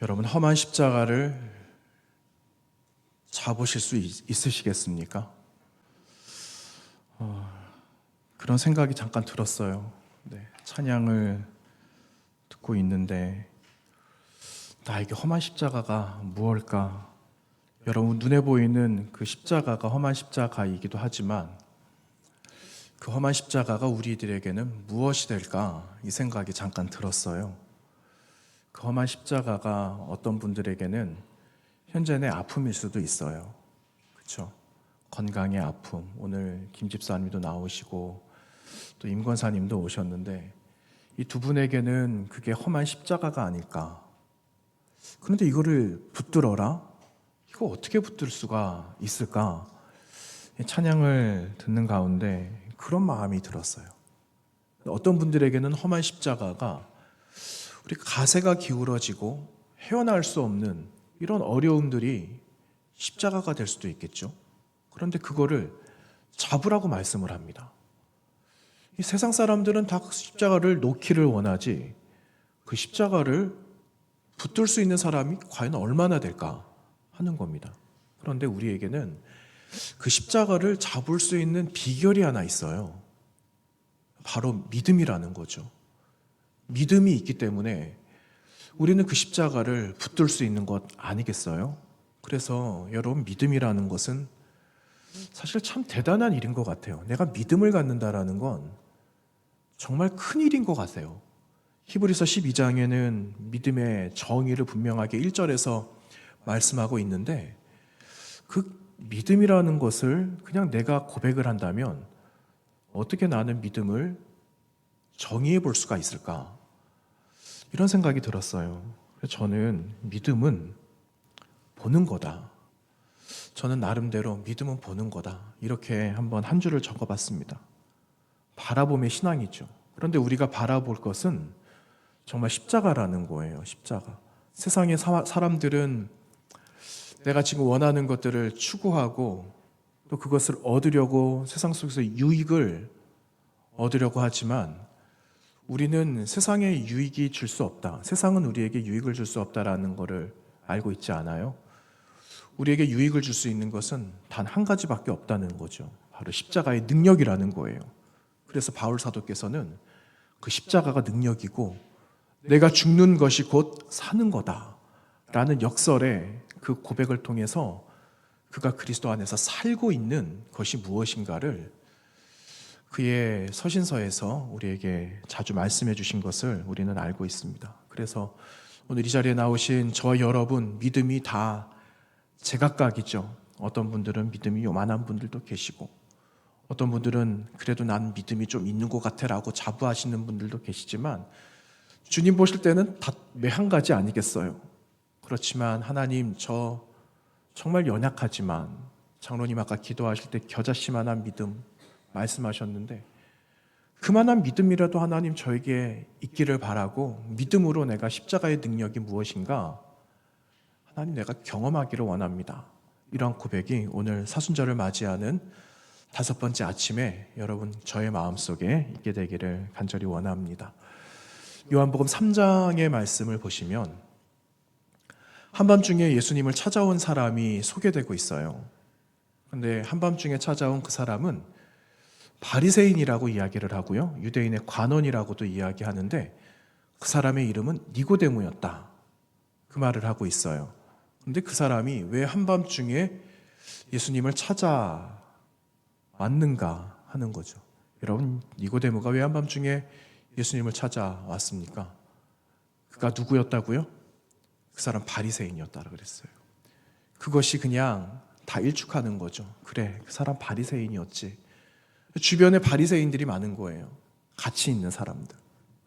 여러분, 험한 십자가를 잡으실 수 있으시겠습니까? 그런 생각이 잠깐 들었어요. 네, 찬양을 듣고 있는데 나에게 험한 십자가가 무엇일까? 여러분, 눈에 보이는 그 십자가가 험한 십자가이기도 하지만 그 험한 십자가가 우리들에게는 무엇이 될까? 이 생각이 잠깐 들었어요. 그 험한 십자가가 어떤 분들에게는 현재의 아픔일 수도 있어요. 그렇죠? 건강의 아픔. 오늘 김 집사님도 나오시고 또 임 권사님도 오셨는데 이 두 분에게는 그게 험한 십자가가 아닐까. 그런데 이거를 붙들어라? 이거 어떻게 붙들 수가 있을까? 찬양을 듣는 가운데 그런 마음이 들었어요. 어떤 분들에게는 험한 십자가가 우리 가세가 기울어지고 헤어날 수 없는 이런 어려움들이 십자가가 될 수도 있겠죠. 그런데 그거를 잡으라고 말씀을 합니다. 이 세상 사람들은 다 십자가를 놓기를 원하지 그 십자가를 붙들 수 있는 사람이 과연 얼마나 될까 하는 겁니다. 그런데 우리에게는 그 십자가를 잡을 수 있는 비결이 하나 있어요. 바로 믿음이라는 거죠. 믿음이 있기 때문에 우리는 그 십자가를 붙들 수 있는 것 아니겠어요? 그래서 여러분, 믿음이라는 것은 사실 참 대단한 일인 것 같아요. 내가 믿음을 갖는다라는 건 정말 큰 일인 것 같아요. 히브리서 12장에는 믿음의 정의를 분명하게 1절에서 말씀하고 있는데 그 믿음이라는 것을 그냥 내가 고백을 한다면 어떻게 나는 믿음을 정의해 볼 수가 있을까? 이런 생각이 들었어요. 저는 믿음은 보는 거다. 저는 나름대로 믿음은 보는 거다. 이렇게 한번 한 줄을 적어봤습니다. 바라봄의 신앙이죠. 그런데 우리가 바라볼 것은 정말 십자가라는 거예요. 십자가. 세상의 사람들은 내가 지금 원하는 것들을 추구하고 또 그것을 얻으려고 세상 속에서 유익을 얻으려고 하지만 우리는 세상에 유익이 줄 수 없다. 세상은 우리에게 유익을 줄 수 없다라는 것을 알고 있지 않아요? 우리에게 유익을 줄 수 있는 것은 단 한 가지밖에 없다는 거죠. 바로 십자가의 능력이라는 거예요. 그래서 바울 사도께서는 그 십자가가 능력이고 내가 죽는 것이 곧 사는 거다라는 역설의 그 고백을 통해서 그가 그리스도 안에서 살고 있는 것이 무엇인가를 그의 서신서에서 우리에게 자주 말씀해 주신 것을 우리는 알고 있습니다. 그래서 오늘 이 자리에 나오신 저 여러분, 믿음이 다 제각각이죠. 어떤 분들은 믿음이 요만한 분들도 계시고 어떤 분들은 그래도 난 믿음이 좀 있는 것 같아 라고 자부하시는 분들도 계시지만 주님 보실 때는 다 매한 가지 아니겠어요? 그렇지만 하나님, 저 정말 연약하지만 장로님 아까 기도하실 때 겨자씨만한 믿음 말씀하셨는데 그만한 믿음이라도 하나님 저에게 있기를 바라고 믿음으로 내가 십자가의 능력이 무엇인가 하나님 내가 경험하기를 원합니다. 이런 고백이 오늘 사순절을 맞이하는 5번째 아침에 여러분 저의 마음속에 있게 되기를 간절히 원합니다. 요한복음 3장의 말씀을 보시면 한밤중에 예수님을 찾아온 사람이 소개되고 있어요. 그런데 한밤중에 찾아온 그 사람은 바리새인이라고 이야기를 하고요. 유대인의 관원이라고도 이야기하는데 그 사람의 이름은 니고데모였다. 그 말을 하고 있어요. 그런데 그 사람이 왜 한밤중에 예수님을 찾아왔는가 하는 거죠. 여러분, 니고데모가 왜 한밤중에 예수님을 찾아왔습니까? 그가 누구였다고요? 그 사람 바리새인이었다고 그랬어요. 그것이 그냥 다 일축하는 거죠. 그래, 그 사람 바리새인이었지. 주변에 바리새인들이 많은 거예요. 같이 있는 사람들.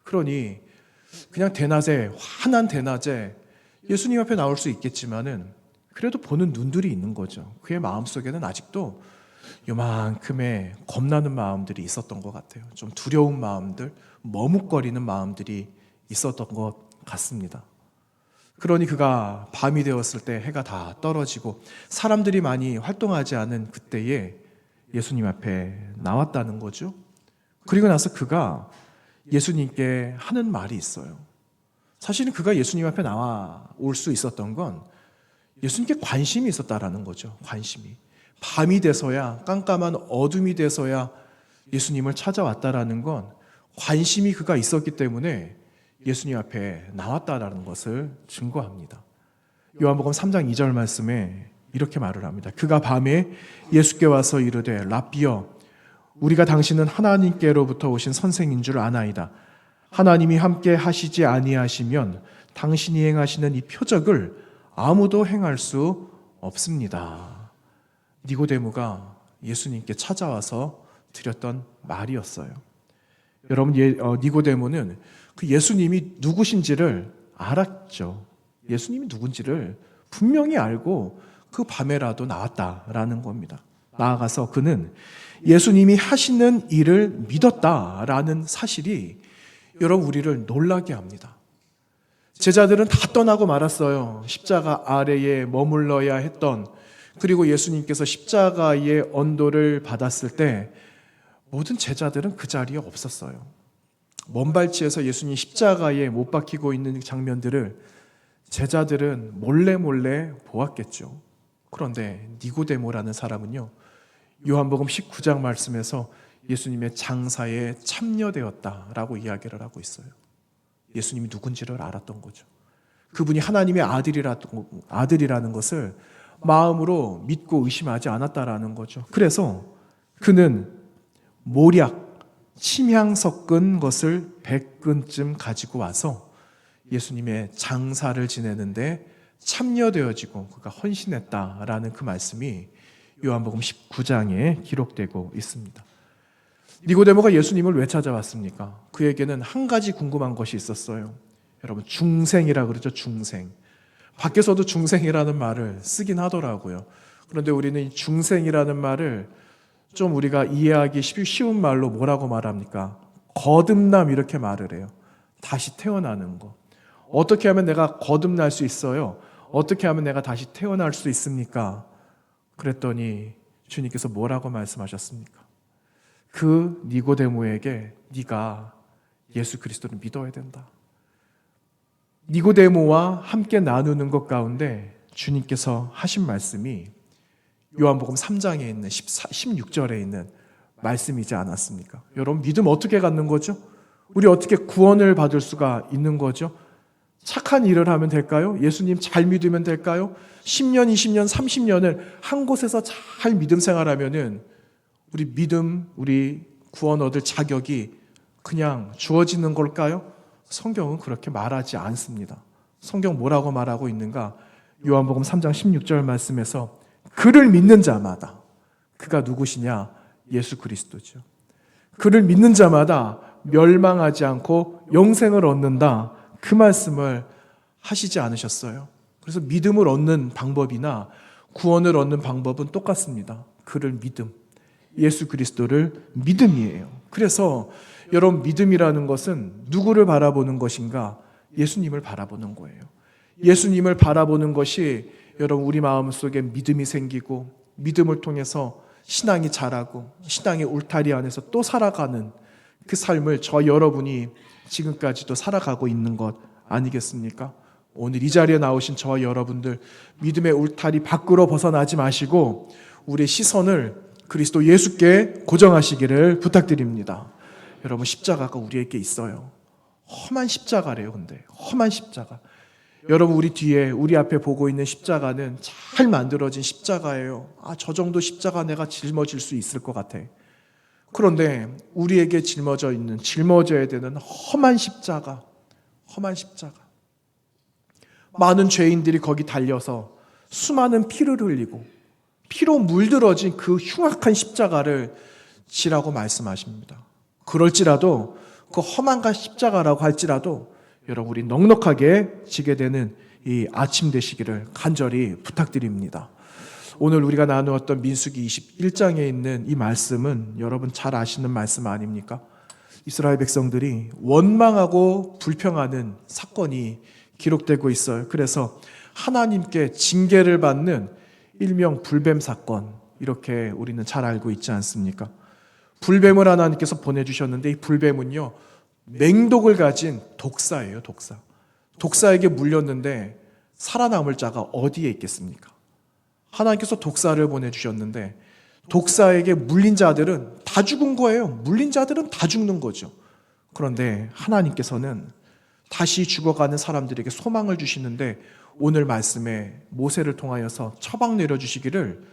그러니 그냥 대낮에, 환한 대낮에 예수님 앞에 나올 수 있겠지만은 그래도 보는 눈들이 있는 거죠. 그의 마음속에는 아직도 요만큼의 겁나는 마음들이 있었던 것 같아요. 좀 두려운 마음들, 머뭇거리는 마음들이 있었던 것 같습니다. 그러니 그가 밤이 되었을 때 해가 다 떨어지고 사람들이 많이 활동하지 않은 그때에 예수님 앞에 나왔다는 거죠. 그리고 나서 그가 예수님께 하는 말이 있어요. 사실은 그가 예수님 앞에 나올 수 있었던 건 예수님께 관심이 있었다라는 거죠. 관심이. 밤이 돼서야, 깜깜한 어둠이 돼서야 예수님을 찾아왔다라는 건 관심이 그가 있었기 때문에 예수님 앞에 나왔다라는 것을 증거합니다. 요한복음 3장 2절 말씀에 이렇게 말을 합니다. 그가 밤에 예수께 와서 이르되 랍비여 우리가 당신은 하나님께로부터 오신 선생인 줄 아나이다. 하나님이 함께 하시지 아니하시면 당신이 행하시는 이 표적을 아무도 행할 수 없습니다. 니고데모가 예수님께 찾아와서 드렸던 말이었어요. 여러분, 니고데모는 그 예수님이 누구신지를 알았죠. 예수님이 누군지를 분명히 알고 그 밤에라도 나왔다라는 겁니다. 나아가서 그는 예수님이 하시는 일을 믿었다라는 사실이 여러분 우리를 놀라게 합니다. 제자들은 다 떠나고 말았어요. 십자가 아래에 머물러야 했던, 그리고 예수님께서 십자가의 언도를 받았을 때 모든 제자들은 그 자리에 없었어요. 먼 발치에서 예수님 십자가에 못 박히고 있는 장면들을 제자들은 몰래 보았겠죠. 그런데 니고데모라는 사람은요, 요한복음 19장 말씀에서 예수님의 장사에 참여되었다라고 이야기를 하고 있어요. 예수님이 누군지를 알았던 거죠. 그분이 하나님의 아들이라는 것을 마음으로 믿고 의심하지 않았다라는 거죠. 그래서 그는 모략, 침향 섞은 것을 100근쯤 가지고 와서 예수님의 장사를 지내는데 참여되어지고 그가 헌신했다라는 그 말씀이 요한복음 19장에 기록되고 있습니다. 니고데모가 예수님을 왜 찾아왔습니까? 그에게는 한 가지 궁금한 것이 있었어요. 여러분, 중생이라 그러죠. 중생. 밖에서도 중생이라는 말을 쓰긴 하더라고요. 그런데 우리는 이 중생이라는 말을 좀 우리가 이해하기 쉬운 말로 뭐라고 말합니까? 거듭남, 이렇게 말을 해요. 다시 태어나는 거. 어떻게 하면 내가 거듭날 수 있어요? 어떻게 하면 내가 다시 태어날 수 있습니까? 그랬더니 주님께서 뭐라고 말씀하셨습니까? 그 니고데모에게 네가 예수 그리스도를 믿어야 된다. 니고데모와 함께 나누는 것 가운데 주님께서 하신 말씀이 요한복음 3장에 있는 16절에 있는 말씀이지 않았습니까? 여러분, 믿음 어떻게 갖는 거죠? 우리 어떻게 구원을 받을 수가 있는 거죠? 착한 일을 하면 될까요? 예수님 잘 믿으면 될까요? 10년, 20년, 30년을 한 곳에서 잘 믿음 생활하면은 우리 구원 얻을 자격이 그냥 주어지는 걸까요? 성경은 그렇게 말하지 않습니다. 성경 뭐라고 말하고 있는가? 요한복음 3장 16절 말씀에서 그를 믿는 자마다, 그가 누구시냐? 예수 그리스도죠. 그를 믿는 자마다 멸망하지 않고 영생을 얻는다. 그 말씀을 하시지 않으셨어요. 그래서 믿음을 얻는 방법이나 구원을 얻는 방법은 똑같습니다. 그를 믿음, 예수 그리스도를 믿음이에요. 그래서 여러분, 믿음이라는 것은 누구를 바라보는 것인가? 예수님을 바라보는 거예요. 예수님을 바라보는 것이 여러분 우리 마음속에 믿음이 생기고, 믿음을 통해서 신앙이 자라고, 신앙의 울타리 안에서 또 살아가는 그 삶을 저 여러분이 지금까지도 살아가고 있는 것 아니겠습니까? 오늘 이 자리에 나오신 저와 여러분들, 믿음의 울타리 밖으로 벗어나지 마시고 우리의 시선을 그리스도 예수께 고정하시기를 부탁드립니다. 여러분, 십자가가 우리에게 있어요. 험한 십자가래요. 근데 험한 십자가. 여러분, 우리 뒤에, 우리 앞에 보고 있는 십자가는 잘 만들어진 십자가예요. 저 정도 십자가 내가 짊어질 수 있을 것 같아. 그런데 우리에게 짊어져야 되는 험한 십자가, 험한 십자가. 많은 죄인들이 거기 달려서 수많은 피를 흘리고 피로 물들어진 그 흉악한 십자가를 지라고 말씀하십니다. 그럴지라도, 그 험한 십자가라고 할지라도 여러분, 우리 넉넉하게 지게 되는 이 아침 되시기를 간절히 부탁드립니다. 오늘 우리가 나누었던 민수기 21장에 있는 이 말씀은 여러분 잘 아시는 말씀 아닙니까? 이스라엘 백성들이 원망하고 불평하는 사건이 기록되고 있어요. 그래서 하나님께 징계를 받는 일명 불뱀 사건, 이렇게 우리는 잘 알고 있지 않습니까? 불뱀을 하나님께서 보내주셨는데 이 불뱀은요, 맹독을 가진 독사예요. 독사. 독사에게 물렸는데 살아남을 자가 어디에 있겠습니까? 하나님께서 독사를 보내주셨는데 독사에게 물린 자들은 다 죽은 거예요. 물린 자들은 다 죽는 거죠. 그런데 하나님께서는 다시 죽어가는 사람들에게 소망을 주시는데 오늘 말씀에 모세를 통하여서 처방 내려주시기를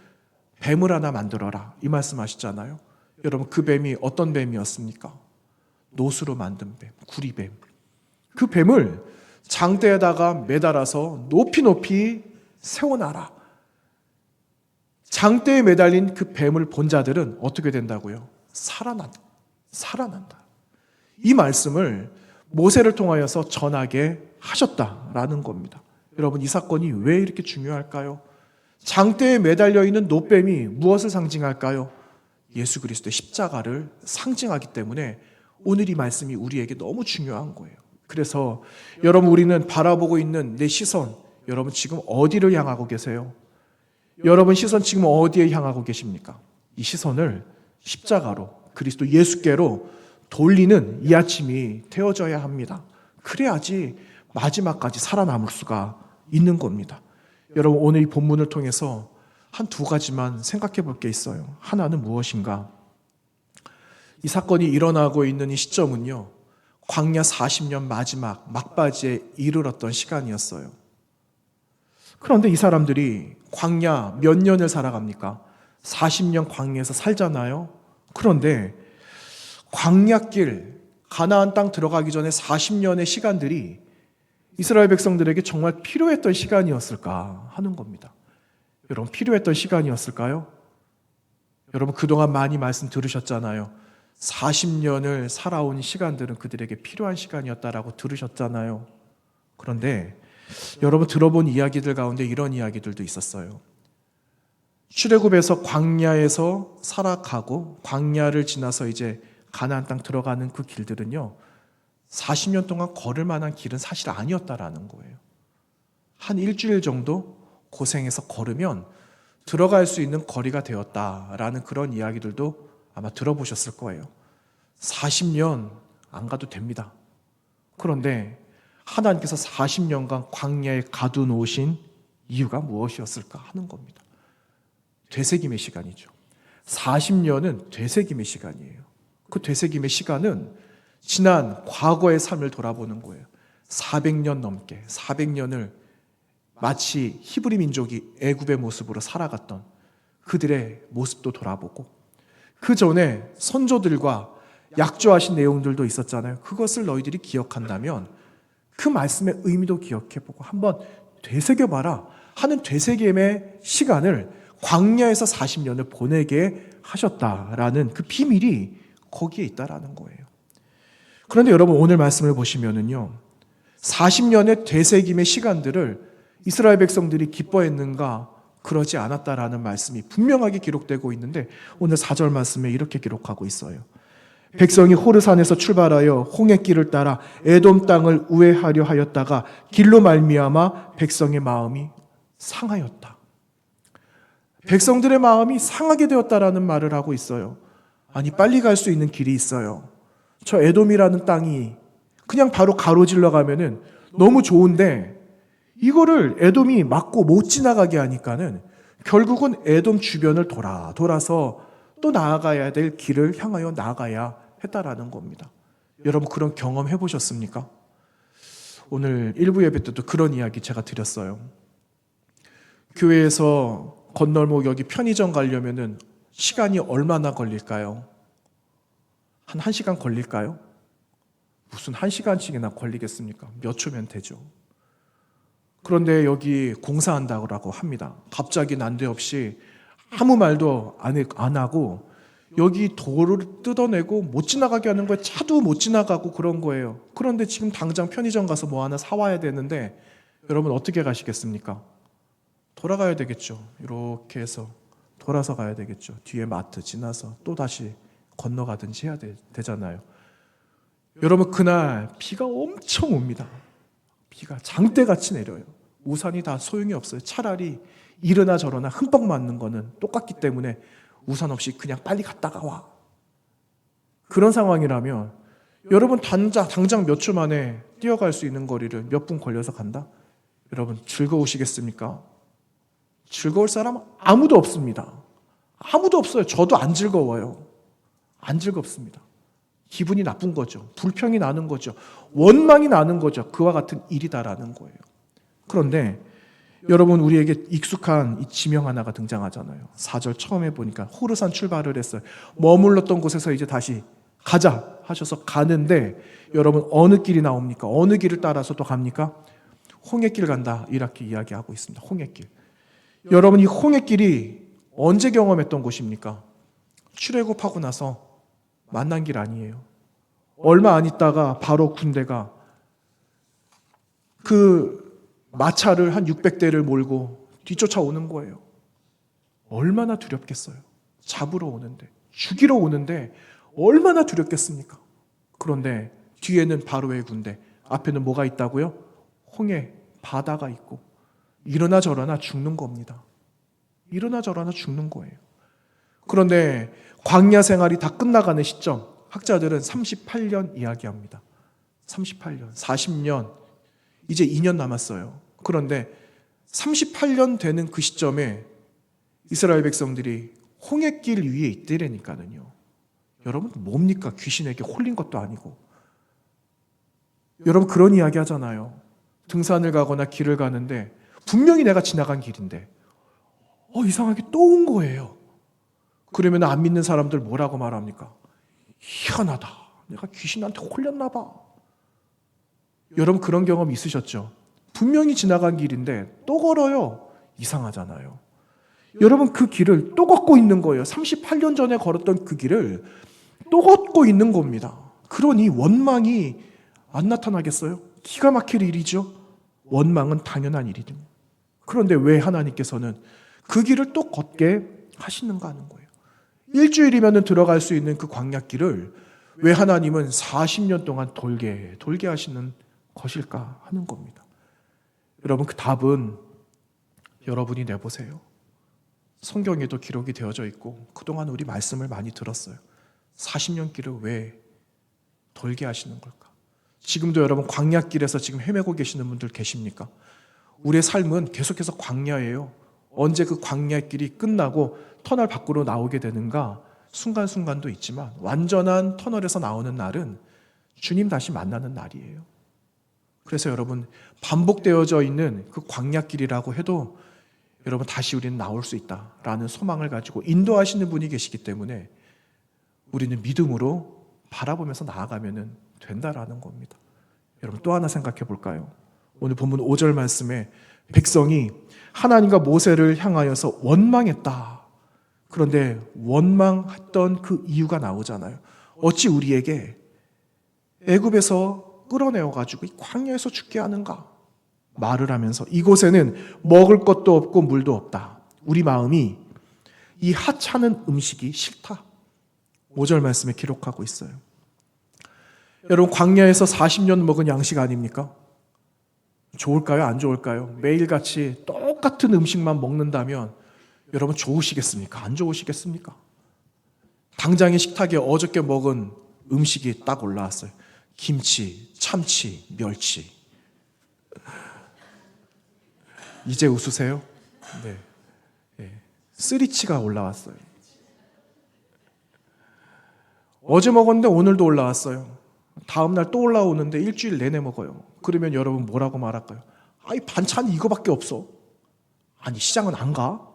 뱀을 하나 만들어라 이 말씀하시잖아요. 여러분 그 뱀이 어떤 뱀이었습니까? 노수로 만든 뱀, 구리뱀. 그 뱀을 장대에다가 매달아서 높이 세워놔라. 장대에 매달린 그 뱀을 본 자들은 어떻게 된다고요? 살아난다. 이 말씀을 모세를 통하여서 전하게 하셨다라는 겁니다. 여러분 이 사건이 왜 이렇게 중요할까요? 장대에 매달려 있는 노뱀이 무엇을 상징할까요? 예수 그리스도의 십자가를 상징하기 때문에 오늘 이 말씀이 우리에게 너무 중요한 거예요. 그래서 여러분 우리는 바라보고 있는 내 시선, 여러분 지금 어디를 향하고 계세요? 여러분 시선 지금 어디에 향하고 계십니까? 이 시선을 십자가로 그리스도 예수께로 돌리는 이 아침이 되어져야 합니다. 그래야지 마지막까지 살아남을 수가 있는 겁니다. 여러분 오늘 이 본문을 통해서 한 두 가지만 생각해 볼 게 있어요. 하나는 무엇인가? 이 사건이 일어나고 있는 이 시점은요, 광야 40년 마지막 막바지에 이르렀던 시간이었어요. 그런데 이 사람들이 광야 몇 년을 살아갑니까? 40년 광야에서 살잖아요. 그런데 광야길 가나안 땅 들어가기 전에 40년의 시간들이 이스라엘 백성들에게 정말 필요했던 시간이었을까 하는 겁니다. 여러분 필요했던 시간이었을까요? 여러분 그동안 많이 말씀 들으셨잖아요. 40년을 살아온 시간들은 그들에게 필요한 시간이었다라고 들으셨잖아요. 그런데 여러분 들어본 이야기들 가운데 이런 이야기들도 있었어요. 출애굽에서 광야에서 살아가고 광야를 지나서 이제 가나안 땅 들어가는 그 길들은요, 40년 동안 걸을 만한 길은 사실 아니었다라는 거예요. 한 일주일 정도 고생해서 걸으면 들어갈 수 있는 거리가 되었다라는 그런 이야기들도 아마 들어보셨을 거예요. 40년 안 가도 됩니다. 그런데 하나님께서 40년간 광야에 가두놓으신 이유가 무엇이었을까 하는 겁니다. 되새김의 시간이죠. 40년은 되새김의 시간이에요. 그 되새김의 시간은 지난 과거의 삶을 돌아보는 거예요. 400년 넘게 400년을 마치 히브리 민족이 애굽의 모습으로 살아갔던 그들의 모습도 돌아보고 그 전에 선조들과 약조하신 내용들도 있었잖아요. 그것을 너희들이 기억한다면 그 말씀의 의미도 기억해보고 한번 되새겨봐라 하는 되새김의 시간을 광야에서 40년을 보내게 하셨다라는 그 비밀이 거기에 있다라는 거예요. 그런데 여러분 오늘 말씀을 보시면은요, 40년의 되새김의 시간들을 이스라엘 백성들이 기뻐했는가? 그러지 않았다라는 말씀이 분명하게 기록되고 있는데 오늘 4절 말씀에 이렇게 기록하고 있어요. 백성이 호르산에서 출발하여 홍해길을 따라 에돔 땅을 우회하려 하였다가 길로 말미암아 백성의 마음이 상하였다. 백성들의 마음이 상하게 되었다라는 말을 하고 있어요. 아니 빨리 갈 수 있는 길이 있어요. 저 에돔이라는 땅이 그냥 바로 가로질러 가면은 너무 좋은데 이거를 에돔이 막고 못 지나가게 하니까는 결국은 에돔 주변을 돌아서 또 나아가야 될 길을 향하여 나아가야 했다라는 겁니다. 여러분 그런 경험 해보셨습니까? 오늘 일부 예배 때도 그런 이야기 제가 드렸어요. 교회에서 건널목 여기 편의점 가려면은 시간이 얼마나 걸릴까요? 한 1시간 걸릴까요? 무슨 1시간씩이나 걸리겠습니까? 몇 초면 되죠. 그런데 여기 공사한다고 합니다. 갑자기 난데없이 아무 말도 안 하고 여기 도로를 뜯어내고 못 지나가게 하는 거예요. 차도 못 지나가고 그런 거예요. 그런데 지금 당장 편의점 가서 뭐 하나 사와야 되는데 여러분 어떻게 가시겠습니까? 돌아가야 되겠죠. 이렇게 해서 돌아서 가야 되겠죠. 뒤에 마트 지나서 또 다시 건너가든지 해야 되잖아요. 여러분 그날 비가 엄청 옵니다. 비가 장대같이 내려요. 우산이 다 소용이 없어요. 차라리 이러나 저러나 흠뻑 맞는 거는 똑같기 때문에 우산 없이 그냥 빨리 갔다가 와. 그런 상황이라면 여러분 당장 몇 초 만에 뛰어갈 수 있는 거리를 몇 분 걸려서 간다? 여러분 즐거우시겠습니까? 즐거울 사람 아무도 없습니다. 아무도 없어요. 저도 안 즐거워요. 안 즐겁습니다. 기분이 나쁜 거죠. 불평이 나는 거죠. 원망이 나는 거죠. 그와 같은 일이다라는 거예요. 그런데 여러분 우리에게 익숙한 이 지명 하나가 등장하잖아요. 4절 처음에 보니까 호르산 출발을 했어요. 머물렀던 곳에서 이제 다시 가자 하셔서 가는데 여러분 어느 길이 나옵니까? 어느 길을 따라서 또 갑니까? 홍해길 간다 이렇게 이야기하고 있습니다. 홍해길. 여러분 이 홍해길이 언제 경험했던 곳입니까? 출애굽하고 나서 만난 길 아니에요. 얼마 안 있다가 바로 군대가 그 마차를 한 600대를 몰고 뒤쫓아오는 거예요. 얼마나 두렵겠어요. 잡으러 오는데, 죽이러 오는데 얼마나 두렵겠습니까? 그런데 뒤에는 바로의 군대, 앞에는 뭐가 있다고요? 홍해, 바다가 있고 이러나 저러나 죽는 겁니다. 이러나 저러나 죽는 거예요. 그런데 광야 생활이 다 끝나가는 시점, 학자들은 38년 이야기합니다. 38년, 40년, 이제 2년 남았어요. 그런데 38년 되는 그 시점에 이스라엘 백성들이 홍해길 위에 있더라니까요. 여러분 뭡니까? 귀신에게 홀린 것도 아니고. 여러분 그런 이야기 하잖아요. 등산을 가거나 길을 가는데 분명히 내가 지나간 길인데 이상하게 또 온 거예요. 그러면 안 믿는 사람들 뭐라고 말합니까? 희한하다. 내가 귀신한테 홀렸나 봐. 여러분 그런 경험 있으셨죠? 분명히 지나간 길인데 또 걸어요. 이상하잖아요. 여러분 그 길을 또 걷고 있는 거예요. 38년 전에 걸었던 그 길을 또 걷고 있는 겁니다. 그러니 원망이 안 나타나겠어요? 기가 막힐 일이죠. 원망은 당연한 일이죠. 그런데 왜 하나님께서는 그 길을 또 걷게 하시는가 하는 거예요. 일주일이면 들어갈 수 있는 그 광야길을 왜 하나님은 40년 동안 돌게 하시는 것일까 하는 겁니다. 여러분 그 답은 여러분이 내보세요. 성경에도 기록이 되어져 있고 그동안 우리 말씀을 많이 들었어요. 40년 길을 왜 돌게 하시는 걸까? 지금도 여러분 광야길에서 지금 헤매고 계시는 분들 계십니까? 우리의 삶은 계속해서 광야예요. 언제 그 광야길이 끝나고 터널 밖으로 나오게 되는가 순간순간도 있지만 완전한 터널에서 나오는 날은 주님 다시 만나는 날이에요. 그래서 여러분 반복되어져 있는 그 광야길이라고 해도 여러분 다시 우리는 나올 수 있다라는 소망을 가지고 인도하시는 분이 계시기 때문에 우리는 믿음으로 바라보면서 나아가면 된다라는 겁니다. 여러분 또 하나 생각해 볼까요? 오늘 본문 5절 말씀에 백성이 하나님과 모세를 향하여서 원망했다. 그런데 원망했던 그 이유가 나오잖아요. 어찌 우리에게 애굽에서 끌어내어가지고 이 광야에서 죽게 하는가? 말을 하면서 이곳에는 먹을 것도 없고 물도 없다. 우리 마음이 이 하찮은 음식이 싫다. 5절 말씀에 기록하고 있어요. 여러분 광야에서 40년 먹은 양식 아닙니까? 좋을까요? 안 좋을까요? 매일같이 똑같은 음식만 먹는다면 여러분 좋으시겠습니까? 안 좋으시겠습니까? 당장의 식탁에 어저께 먹은 음식이 딱 올라왔어요. 김치, 참치, 멸치. 이제 웃으세요? 네. 쓰리치가 올라왔어요. 어제 먹었는데 오늘도 올라왔어요. 다음날 또 올라오는데 일주일 내내 먹어요. 그러면 여러분 뭐라고 말할까요? 아이 반찬이 이거밖에 없어. 아니 시장은 안 가?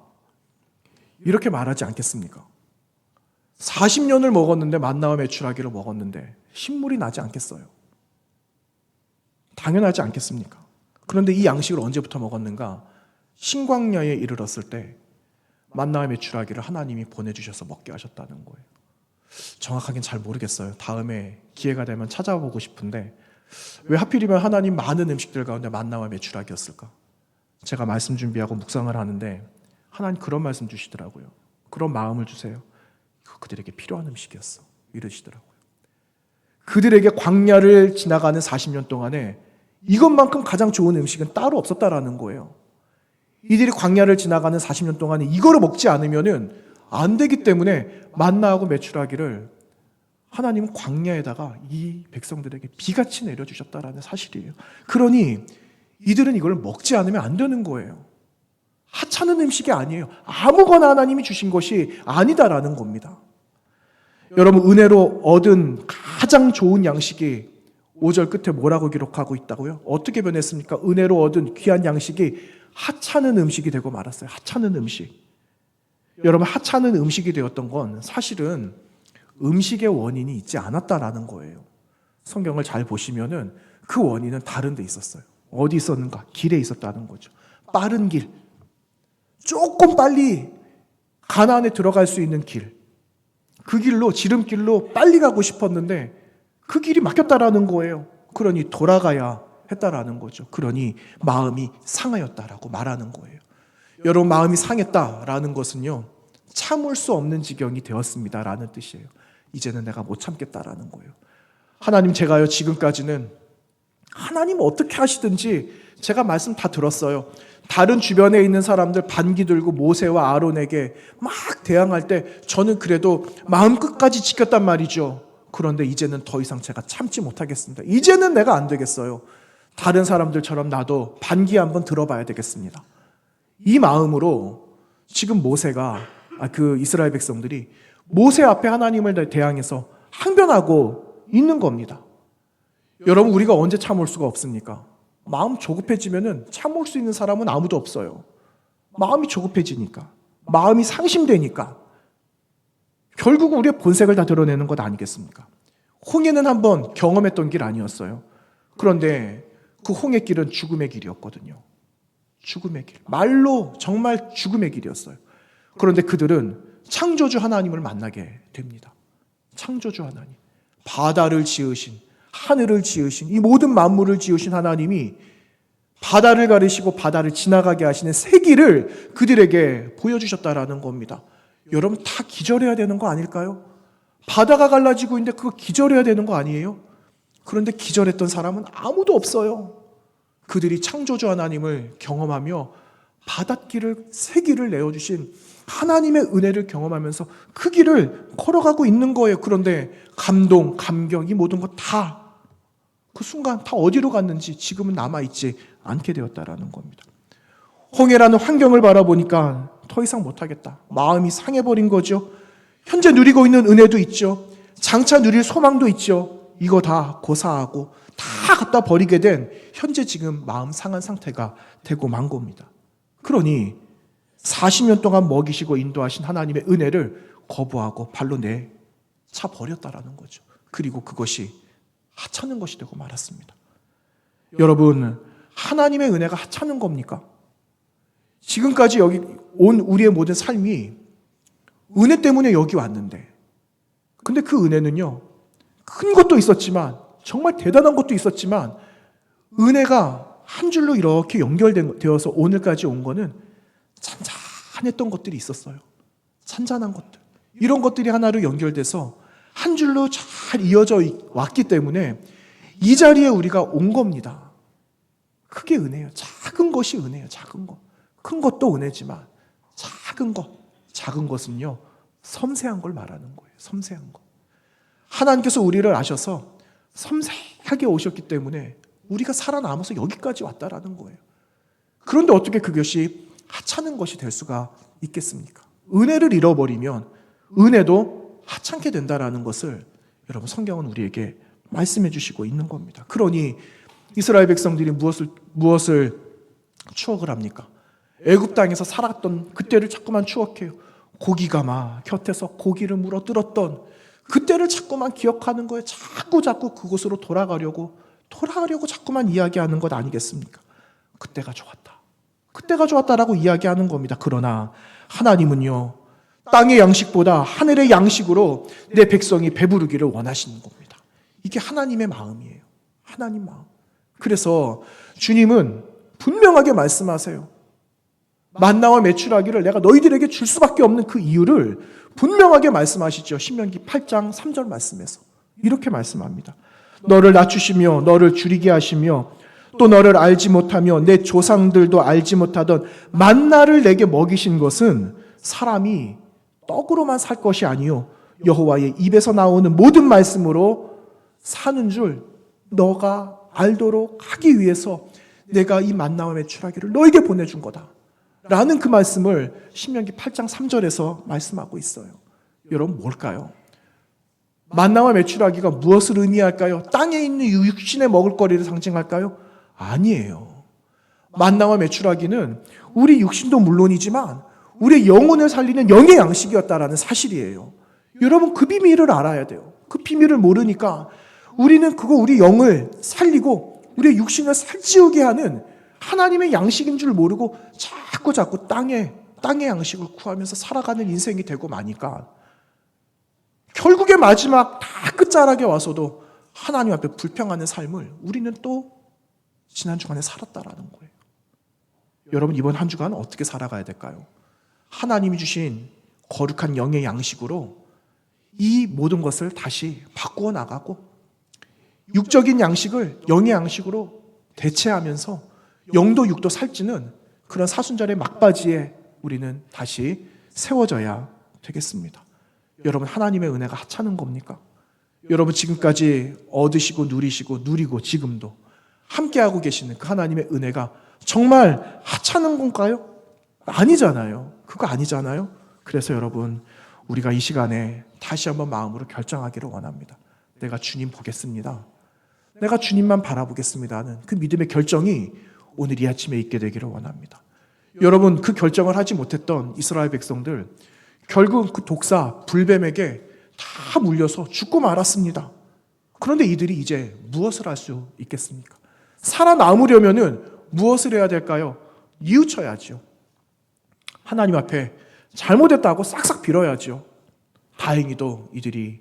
이렇게 말하지 않겠습니까? 40년을 먹었는데 만나와 메추라기를 먹었는데 신물이 나지 않겠어요? 당연하지 않겠습니까? 그런데 이 양식을 언제부터 먹었는가? 신광야에 이르렀을 때 만나와 메추라기를 하나님이 보내주셔서 먹게 하셨다는 거예요. 정확하긴 잘 모르겠어요. 다음에 기회가 되면 찾아보고 싶은데 왜 하필이면 하나님 많은 음식들 가운데 만나와 메추라기였을까? 제가 말씀 준비하고 묵상을 하는데 하나님 그런 말씀 주시더라고요. 그런 마음을 주세요. 그들에게 필요한 음식이었어. 이러시더라고요. 그들에게 광야를 지나가는 40년 동안에 이것만큼 가장 좋은 음식은 따로 없었다라는 거예요. 이들이 광야를 지나가는 40년 동안에 이거를 먹지 않으면 안 되기 때문에 만나하고 메추라기를 하나님은 광야에다가 이 백성들에게 비같이 내려주셨다라는 사실이에요. 그러니 이들은 이걸 먹지 않으면 안 되는 거예요. 하찮은 음식이 아니에요. 아무거나 하나님이 주신 것이 아니다라는 겁니다. 여러분, 은혜로 얻은 가장 좋은 양식이 5절 끝에 뭐라고 기록하고 있다고요? 어떻게 변했습니까? 은혜로 얻은 귀한 양식이 하찮은 음식이 되고 말았어요. 하찮은 음식. 여러분, 하찮은 음식이 되었던 건 사실은 음식의 원인이 있지 않았다라는 거예요. 성경을 잘 보시면은 그 원인은 다른 데 있었어요. 어디 있었는가? 길에 있었다는 거죠. 빠른 길. 조금 빨리 가나안에 들어갈 수 있는 길. 그 길로, 지름길로 빨리 가고 싶었는데 그 길이 막혔다라는 거예요. 그러니 돌아가야 했다라는 거죠. 그러니 마음이 상하였다라고 말하는 거예요. 여러분, 마음이 상했다라는 것은요, 참을 수 없는 지경이 되었습니다라는 뜻이에요. 이제는 내가 못 참겠다라는 거예요. 하나님, 제가요 지금까지는 하나님 어떻게 하시든지 제가 말씀 다 들었어요. 다른 주변에 있는 사람들 반기 들고 모세와 아론에게 막 대항할 때 저는 그래도 마음 끝까지 지켰단 말이죠. 그런데 이제는 더 이상 제가 참지 못하겠습니다. 이제는 내가 안 되겠어요. 다른 사람들처럼 나도 반기 한번 들어봐야 되겠습니다. 이 마음으로 지금 그 이스라엘 백성들이 모세 앞에 하나님을 대항해서 항변하고 있는 겁니다. 여러분, 우리가 언제 참을 수가 없습니까? 마음 조급해지면은 참을 수 있는 사람은 아무도 없어요. 마음이 조급해지니까, 마음이 상심되니까 결국 우리의 본색을 다 드러내는 것 아니겠습니까? 홍해는 한번 경험했던 길 아니었어요. 그런데 그 홍해 길은 죽음의 길이었거든요. 죽음의 길. 말로 정말 죽음의 길이었어요. 그런데 그들은 창조주 하나님을 만나게 됩니다. 창조주 하나님. 바다를 지으신, 하늘을 지으신, 이 모든 만물을 지으신 하나님이 바다를 가르시고 바다를 지나가게 하시는 새 길을 그들에게 보여주셨다라는 겁니다. 여러분, 다 기절해야 되는 거 아닐까요? 바다가 갈라지고 있는데 그거 기절해야 되는 거 아니에요? 그런데 기절했던 사람은 아무도 없어요. 그들이 창조주 하나님을 경험하며 바닷길을, 새 길을 내어주신 하나님의 은혜를 경험하면서 그 길을 걸어가고 있는 거예요. 그런데 감동, 감격, 이 모든 것 다 그 순간 다 어디로 갔는지 지금은 남아있지 않게 되었다라는 겁니다. 홍해라는 환경을 바라보니까 더 이상 못하겠다. 마음이 상해버린 거죠. 현재 누리고 있는 은혜도 있죠. 장차 누릴 소망도 있죠. 이거 다 고사하고 다 갖다 버리게 된 현재 지금 마음 상한 상태가 되고 만 겁니다. 그러니 40년 동안 먹이시고 인도하신 하나님의 은혜를 거부하고 발로 내차 버렸다라는 거죠. 그리고 그것이 하찮은 것이 되고 말았습니다. 여러분, 하나님의 은혜가 하찮은 겁니까? 지금까지 여기 온 우리의 모든 삶이 은혜 때문에 여기 왔는데, 근데 그 은혜는요, 큰 것도 있었지만, 정말 대단한 것도 있었지만, 은혜가 한 줄로 이렇게 연결되어서 오늘까지 온 거는 잔잔했던 것들이 있었어요. 잔잔한 것들. 이런 것들이 하나로 연결돼서 한 줄로 잘 이어져 왔기 때문에 이 자리에 우리가 온 겁니다. 그게 은혜예요. 작은 것이 은혜예요. 작은 것. 큰 것도 은혜지만 작은 것은요, 섬세한 걸 말하는 거예요. 섬세한 것. 하나님께서 우리를 아셔서 섬세하게 오셨기 때문에 우리가 살아남아서 여기까지 왔다라는 거예요. 그런데 어떻게 그것이 하찮은 것이 될 수가 있겠습니까? 은혜를 잃어버리면 은혜도 하찮게 된다라는 것을 여러분, 성경은 우리에게 말씀해 주시고 있는 겁니다. 그러니 이스라엘 백성들이 무엇을 추억을 합니까? 애굽 땅에서 살았던 그때를 자꾸만 추억해요. 고기가 막 곁에서 고기를 물어뜯었던 그때를 자꾸만 기억하는 거예요. 자꾸 그곳으로 돌아가려고 자꾸만 이야기하는 것 아니겠습니까? 그때가 좋았다라고 이야기하는 겁니다. 그러나 하나님은요, 땅의 양식보다 하늘의 양식으로 내 백성이 배부르기를 원하시는 겁니다. 이게 하나님의 마음이에요. 하나님 마음. 그래서 주님은 분명하게 말씀하세요. 만나와 메추라기를 내가 너희들에게 줄 수밖에 없는 그 이유를 분명하게 말씀하시죠. 신명기 8장 3절 말씀에서 이렇게 말씀합니다. 너를 낮추시며 너를 줄이게 하시며 또 너를 알지 못하며 내 조상들도 알지 못하던 만나를 내게 먹이신 것은 사람이 떡으로만 살 것이 아니요 여호와의 입에서 나오는 모든 말씀으로 사는 줄 너가 알도록 하기 위해서 내가 이 만나와 메추라기를 너에게 보내준 거다 라는 그 말씀을 신명기 8장 3절에서 말씀하고 있어요. 여러분, 뭘까요? 만나와 메추라기가 무엇을 의미할까요? 땅에 있는 육신의 먹을거리를 상징할까요? 아니에요. 만나와 메추라기는 우리 육신도 물론이지만 우리의 영혼을 살리는 영의 양식이었다라는 사실이에요. 여러분, 그 비밀을 알아야 돼요. 그 비밀을 모르니까 우리는 그거 우리 영을 살리고 우리의 육신을 살찌우게 하는 하나님의 양식인 줄 모르고 자꾸 땅의 양식을 구하면서 살아가는 인생이 되고 마니까 결국에 마지막 다 끝자락에 와서도 하나님 앞에 불평하는 삶을 우리는 또 지난 주간에 살았다라는 거예요. 여러분, 이번 한 주간 어떻게 살아가야 될까요? 하나님이 주신 거룩한 영의 양식으로 이 모든 것을 다시 바꾸어 나가고 육적인 양식을 영의 양식으로 대체하면서 영도 육도 살찌는 그런 사순절의 막바지에 우리는 다시 세워져야 되겠습니다. 여러분, 하나님의 은혜가 하찮은 겁니까? 여러분, 지금까지 얻으시고 누리고 지금도 함께하고 계시는 그 하나님의 은혜가 정말 하찮은 건가요? 아니잖아요. 그거 아니잖아요. 그래서 여러분, 우리가 이 시간에 다시 한번 마음으로 결정하기를 원합니다. 내가 주님 보겠습니다. 내가 주님만 바라보겠습니다 하는 그 믿음의 결정이 오늘 이 아침에 있게 되기를 원합니다. 여러분, 그 결정을 하지 못했던 이스라엘 백성들 결국 그 독사 불뱀에게 다 물려서 죽고 말았습니다. 그런데 이들이 이제 무엇을 할 수 있겠습니까? 살아남으려면은 무엇을 해야 될까요? 뉘우쳐야죠. 하나님 앞에 잘못했다고 싹싹 빌어야죠. 다행히도 이들이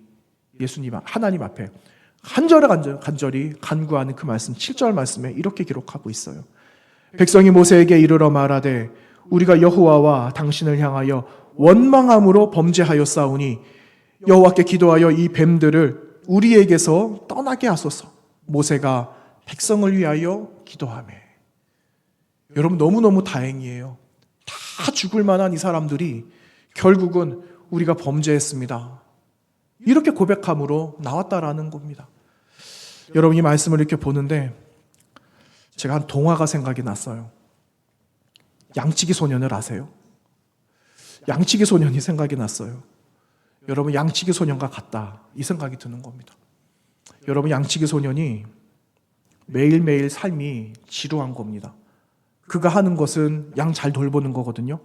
예수님, 하나님 앞에 간절히 간구하는 그 말씀 7절 말씀에 이렇게 기록하고 있어요. 백성이 모세에게 이르러 말하되 우리가 여호와와 당신을 향하여 원망함으로 범죄하였사오니 여호와께 기도하여 이 뱀들을 우리에게서 떠나게 하소서. 모세가 백성을 위하여 기도하매. 여러분, 너무너무 다행이에요. 다 죽을 만한 이 사람들이 결국은 우리가 범죄했습니다, 이렇게 고백함으로 나왔다라는 겁니다. 여러분, 이 말씀을 이렇게 보는데 제가 한 동화가 생각이 났어요. 양치기 소년을 아세요? 양치기 소년이 생각이 났어요. 여러분, 양치기 소년과 같다, 이 생각이 드는 겁니다. 여러분, 양치기 소년이 매일매일 삶이 지루한 겁니다. 그가 하는 것은 양 잘 돌보는 거거든요.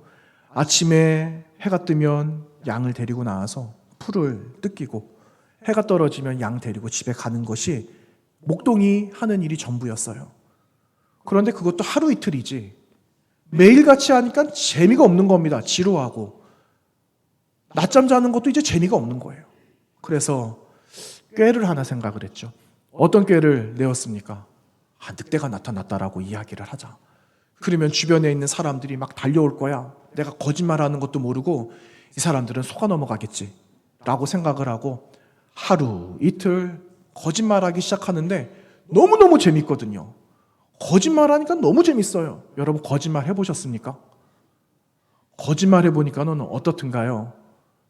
아침에 해가 뜨면 양을 데리고 나와서 풀을 뜯기고 해가 떨어지면 양 데리고 집에 가는 것이 목동이 하는 일이 전부였어요. 그런데 그것도 하루 이틀이지 매일같이 하니까 재미가 없는 겁니다. 지루하고 낮잠 자는 것도 이제 재미가 없는 거예요. 그래서 꾀를 하나 생각을 했죠. 어떤 꾀를 내었습니까? 늑대가 나타났다라고 이야기를 하자. 그러면 주변에 있는 사람들이 막 달려올 거야. 내가 거짓말하는 것도 모르고 이 사람들은 속아 넘어가겠지 라고 생각을 하고 하루 이틀 거짓말하기 시작하는데 너무너무 재밌거든요. 거짓말하니까 너무 재밌어요. 여러분, 거짓말 해보셨습니까? 거짓말 해보니까는 어떻든가요?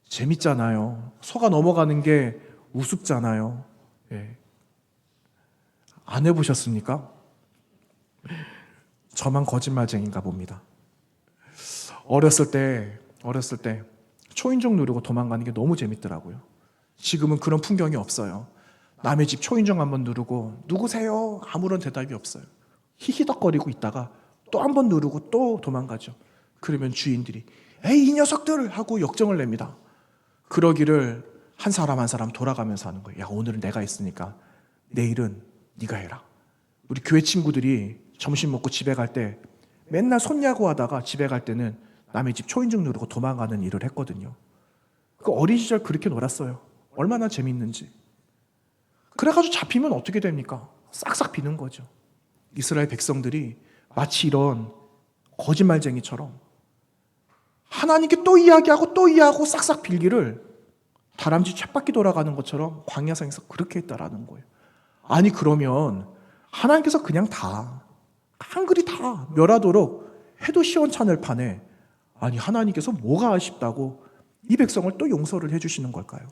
재밌잖아요. 속아 넘어가는 게 우습잖아요. 예. 안 해보셨습니까? 저만 거짓말쟁인가 봅니다. 어렸을 때 초인종 누르고 도망가는 게 너무 재밌더라고요. 지금은 그런 풍경이 없어요. 남의 집 초인종 한번 누르고 누구세요? 아무런 대답이 없어요. 히히덕거리고 있다가 또 한 번 누르고 또 도망가죠. 그러면 주인들이 에이 이 녀석들 하고 역정을 냅니다. 그러기를 한 사람 한 사람 돌아가면서 하는 거예요. 야, 오늘은 내가 있으니까 내일은 네가 해라. 우리 교회 친구들이 점심 먹고 집에 갈 때 맨날 손야구 하다가 집에 갈 때는 남의 집 초인종 누르고 도망가는 일을 했거든요. 그 어린 시절 그렇게 놀았어요. 얼마나 재밌는지. 그래가지고 잡히면 어떻게 됩니까? 싹싹 비는 거죠. 이스라엘 백성들이 마치 이런 거짓말쟁이처럼 하나님께 또 이야기하고 싹싹 빌기를 다람쥐 쳇바퀴 돌아가는 것처럼 광야상에서 그렇게 했다라는 거예요. 아니, 그러면 하나님께서 그냥 다 한글이 다 멸하도록 해도 시원찮을 판에 아니 하나님께서 뭐가 아쉽다고 이 백성을 또 용서를 해주시는 걸까요?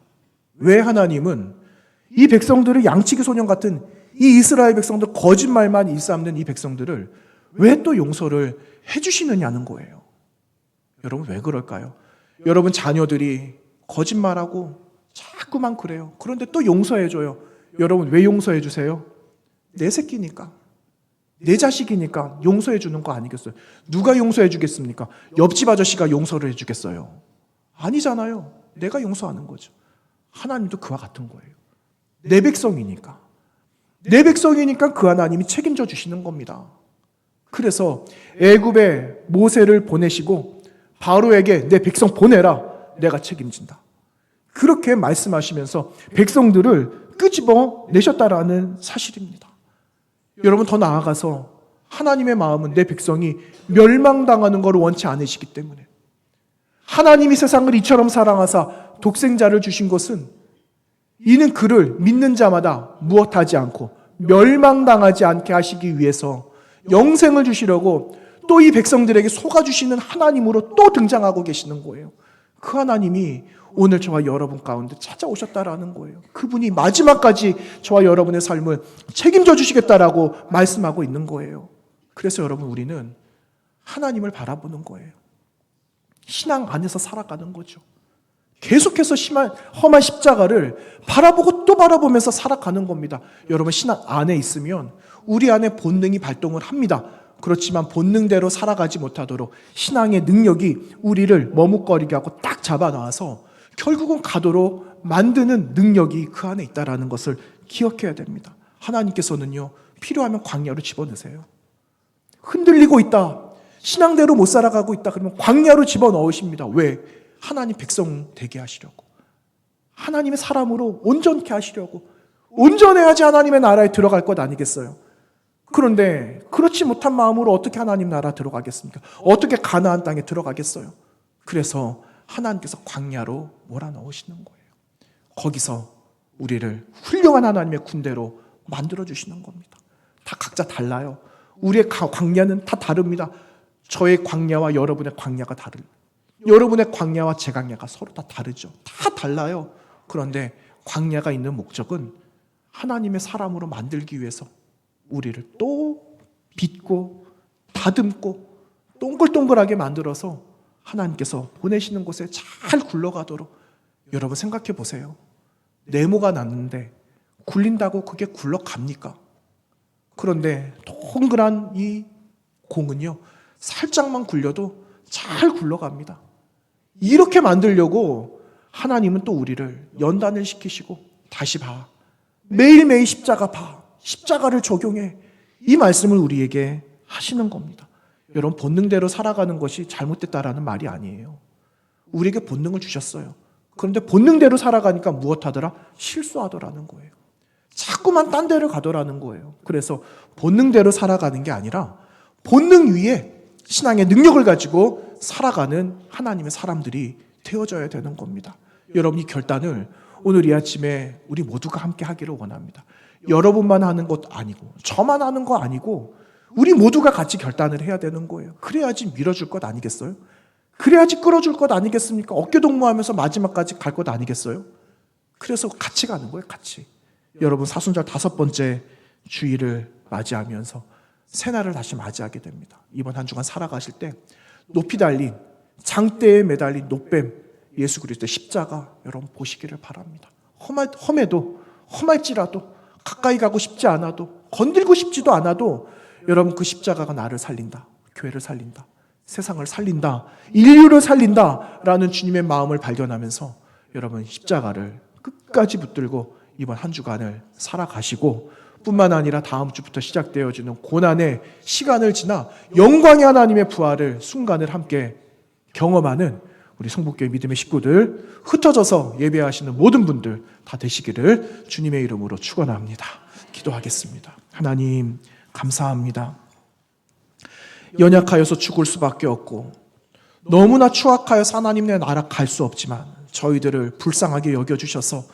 왜 하나님은 이 백성들을 양치기 소년 같은 이 이스라엘 백성들, 거짓말만 일삼는 이 백성들을 왜 또 용서를 해주시느냐는 거예요. 여러분, 왜 그럴까요? 여러분, 자녀들이 거짓말하고 자꾸만 그래요. 그런데 또 용서해줘요. 여러분, 왜 용서해주세요? 내 새끼니까, 내 자식이니까 용서해주는 거 아니겠어요? 누가 용서해주겠습니까? 옆집 아저씨가 용서를 해주겠어요? 아니잖아요. 내가 용서하는 거죠. 하나님도 그와 같은 거예요. 내 백성이니까. 내 백성이니까 그 하나님이 책임져 주시는 겁니다. 그래서 애굽에 모세를 보내시고 바로에게 내 백성 보내라. 내가 책임진다. 그렇게 말씀하시면서 백성들을 끄집어 내셨다라는 사실입니다. 여러분, 더 나아가서 하나님의 마음은 내 백성이 멸망당하는 것을 원치 않으시기 때문에 하나님이 세상을 이처럼 사랑하사 독생자를 주신 것은 이는 그를 믿는 자마다 무엇하지 않고 멸망당하지 않게 하시기 위해서 영생을 주시려고 또 이 백성들에게 속아주시는 하나님으로 또 등장하고 계시는 거예요. 그 하나님이 오늘 저와 여러분 가운데 찾아오셨다라는 거예요. 그분이 마지막까지 저와 여러분의 삶을 책임져 주시겠다라고 말씀하고 있는 거예요. 그래서 여러분, 우리는 하나님을 바라보는 거예요. 신앙 안에서 살아가는 거죠. 계속해서 험한 십자가를 바라보고 또 바라보면서 살아가는 겁니다. 여러분, 신앙 안에 있으면 우리 안에 본능이 발동을 합니다. 그렇지만 본능대로 살아가지 못하도록 신앙의 능력이 우리를 머뭇거리게 하고 딱 잡아놔서 결국은 가도록 만드는 능력이 그 안에 있다는 것을 기억해야 됩니다. 하나님께서는요, 필요하면 광야로 집어넣으세요. 흔들리고 있다, 신앙대로 못 살아가고 있다 그러면 광야로 집어넣으십니다. 왜? 하나님 백성 되게 하시려고, 하나님의 사람으로 온전케 하시려고. 온전해야지 하나님의 나라에 들어갈 것 아니겠어요? 그런데 그렇지 못한 마음으로 어떻게 하나님 나라 들어가겠습니까? 어떻게 가나안 땅에 들어가겠어요? 그래서 하나님께서 광야로 몰아넣으시는 거예요. 거기서 우리를 훌륭한 하나님의 군대로 만들어주시는 겁니다. 다 각자 달라요. 우리의 광야는 다 다릅니다. 저의 광야와 여러분의 광야가 다릅니다. 여러분의 광야와 제 광야가 서로 다 다르죠. 다 달라요. 그런데 광야가 있는 목적은 하나님의 사람으로 만들기 위해서 우리를 또 빚고 다듬고 동글동글하게 만들어서 하나님께서 보내시는 곳에 잘 굴러가도록. 여러분, 생각해 보세요. 네모가 났는데 굴린다고 그게 굴러갑니까? 그런데 동그란 이 공은요, 살짝만 굴려도 잘 굴러갑니다. 이렇게 만들려고 하나님은 또 우리를 연단을 시키시고 다시 봐, 매일매일 십자가 봐, 십자가를 적용해, 이 말씀을 우리에게 하시는 겁니다. 여러분, 본능대로 살아가는 것이 잘못됐다라는 말이 아니에요. 우리에게 본능을 주셨어요. 그런데 본능대로 살아가니까 무엇하더라? 실수하더라는 거예요. 자꾸만 딴 데를 가더라는 거예요. 그래서 본능대로 살아가는 게 아니라 본능 위에 신앙의 능력을 가지고 살아가는 하나님의 사람들이 되어져야 되는 겁니다. 여러분, 이 결단을 오늘 이 아침에 우리 모두가 함께 하기를 원합니다. 여러분만 하는 것 아니고 저만 하는 거 아니고 우리 모두가 같이 결단을 해야 되는 거예요. 그래야지 밀어줄 것 아니겠어요? 그래야지 끌어줄 것 아니겠습니까? 어깨동무하면서 마지막까지 갈 것 아니겠어요? 그래서 같이 가는 거예요. 같이. 여러분, 사순절 5번째 주일을 맞이하면서 새날을 다시 맞이하게 됩니다. 이번 한 주간 살아가실 때 높이 달린, 장대에 매달린 노뱀 예수 그리스도의 십자가 여러분 보시기를 바랍니다. 험해도, 험할지라도, 가까이 가고 싶지 않아도, 건들고 싶지도 않아도 여러분, 그 십자가가 나를 살린다, 교회를 살린다, 세상을 살린다, 인류를 살린다라는 주님의 마음을 발견하면서 여러분, 십자가를 끝까지 붙들고 이번 한 주간을 살아가시고, 뿐만 아니라 다음 주부터 시작되어지는 고난의 시간을 지나 영광의 하나님의 부활을 순간을 함께 경험하는 우리 성북교회 믿음의 식구들, 흩어져서 예배하시는 모든 분들 다 되시기를 주님의 이름으로 축원합니다. 기도하겠습니다. 하나님, 감사합니다. 연약하여서 죽을 수밖에 없고 너무나 추악하여서 하나님의 나라 갈 수 없지만 저희들을 불쌍하게 여겨주셔서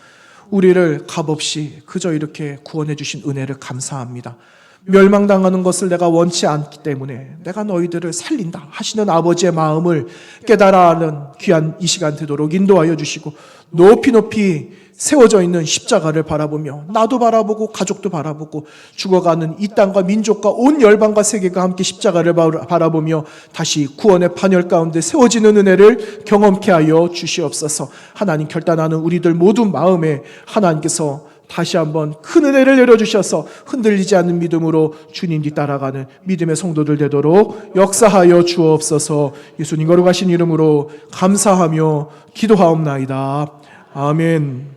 우리를 값없이 그저 이렇게 구원해 주신 은혜를 감사합니다. 멸망당하는 것을 내가 원치 않기 때문에 내가 너희들을 살린다 하시는 아버지의 마음을 깨달아하는 귀한 이 시간 되도록 인도하여 주시고, 높이 높이 세워져 있는 십자가를 바라보며 나도 바라보고 가족도 바라보고 죽어가는 이 땅과 민족과 온 열방과 세계가 함께 십자가를 바라보며 다시 구원의 반열 가운데 세워지는 은혜를 경험케 하여 주시옵소서. 하나님, 결단하는 우리들 모든 마음에 하나님께서 다시 한번 큰 은혜를 내려주셔서 흔들리지 않는 믿음으로 주님 뒤따라가는 믿음의 성도들 되도록 역사하여 주옵소서. 예수님 거룩하신 이름으로 감사하며 기도하옵나이다. 아멘.